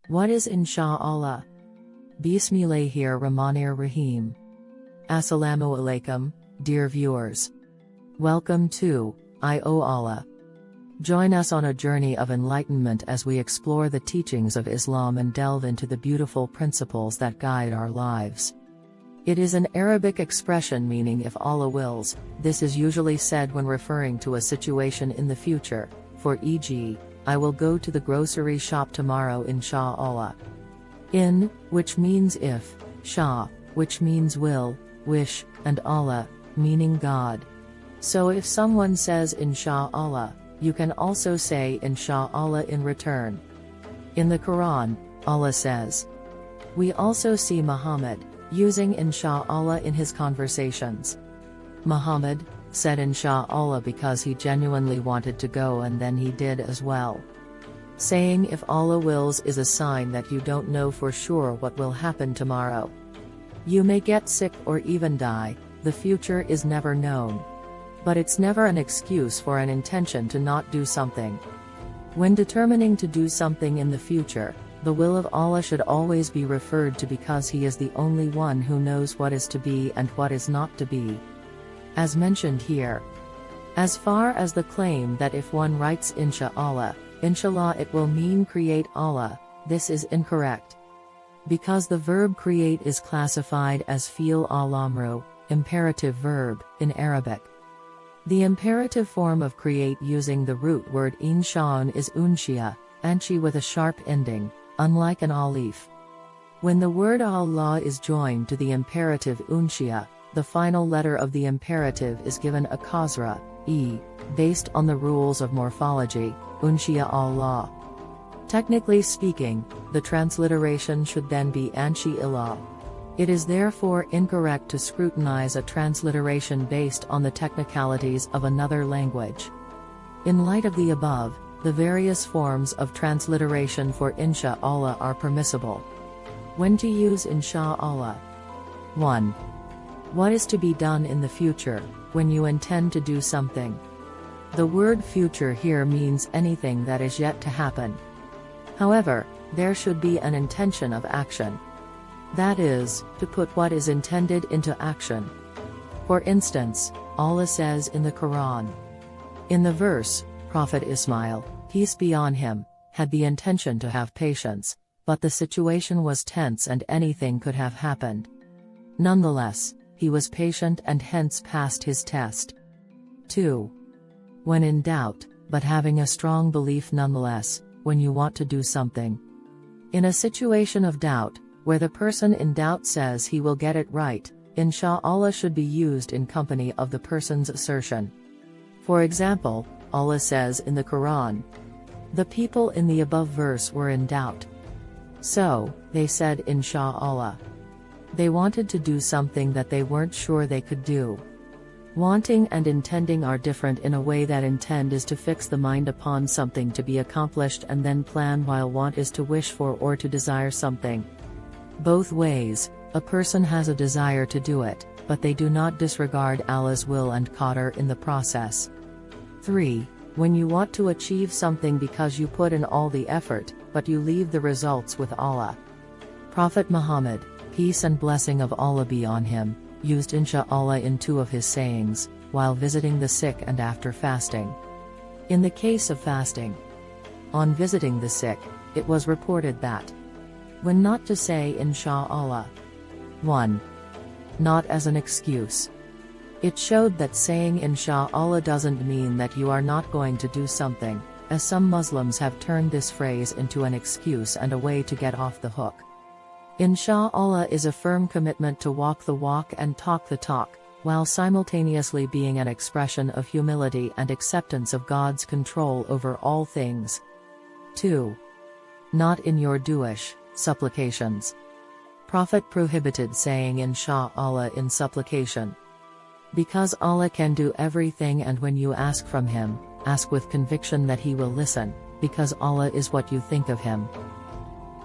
What is Insha Allah? Bismillahir Rahmanir Rahim. Assalamu alaikum, dear viewers. Welcome to I O Allah. Join us on a journey of enlightenment as we explore the teachings of Islam and delve into the beautiful principles that guide our lives. It is an Arabic expression meaning if Allah wills. This is usually said when referring to a situation in the future, for e.g., I will go to the grocery shop tomorrow insha Allah. In, which means if, Shah, which means will, wish, and Allah, meaning God. So if someone says insha Allah, you can also say insha Allah in return. In the Quran, Allah says, we also see Muhammad using insha Allah in his conversations. Muhammad said insha Allah because he genuinely wanted to go, and then he did as well. Saying if Allah wills is a sign that you don't know for sure what will happen tomorrow. You may get sick or even die, the future is never known. But it's never an excuse for an intention to not do something. When determining to do something in the future, the will of Allah should always be referred to because He is the only one who knows what is to be and what is not to be. As mentioned here. As far as the claim that if one writes Insha Allah, Inshallah it will mean create Allah, this is incorrect. Because the verb create is classified as fi'l al-amru, imperative verb, in Arabic. The imperative form of create using the root word insha'un is unshia, anshi with a sharp ending, unlike an alif. When the word Allah is joined to the imperative unshia, the final letter of the imperative is given a kasra, e, based on the rules of morphology, unshia Allah. Technically speaking, the transliteration should then be anshi ilah. It is therefore incorrect to scrutinize a transliteration based on the technicalities of another language. In light of the above, the various forms of transliteration for Insha Allah are permissible. When to use Insha Allah? 1. What is to be done in the future, when you intend to do something? The word future here means anything that is yet to happen. However, there should be an intention of action. That is, to put what is intended into action. For instance, Allah says in the Quran. In the verse, Prophet Ismail, peace be on him, had the intention to have patience, but the situation was tense and anything could have happened. Nonetheless, he was patient and hence passed his test. 2. When in doubt, but having a strong belief nonetheless, when you want to do something. In a situation of doubt, where the person in doubt says he will get it right, Insha Allah should be used in company of the person's assertion. For example, Allah says in the Quran, the people in the above verse were in doubt. So, they said Insha Allah. They wanted to do something that they weren't sure they could do. Wanting and intending are different in a way that intend is to fix the mind upon something to be accomplished and then plan, while want is to wish for or to desire something. Both ways, a person has a desire to do it, but they do not disregard Allah's will and qadar in the process. 3. When you want to achieve something because you put in all the effort, but you leave the results with Allah. Prophet Muhammad, peace and blessing of Allah be on him, used Insha Allah in 2 of his sayings, while visiting the sick and after fasting. In the case of fasting, on visiting the sick, it was reported that when not to say Insha Allah. 1. Not as an excuse. It showed that saying Insha Allah doesn't mean that you are not going to do something, as some Muslims have turned this phrase into an excuse and a way to get off the hook. Insha Allah is a firm commitment to walk the walk and talk the talk, while simultaneously being an expression of humility and acceptance of God's control over all things. 2. Not in your du'ish supplications. Prophet prohibited saying Insha Allah in supplication. Because Allah can do everything, and when you ask from Him, ask with conviction that He will listen, because Allah is what you think of Him.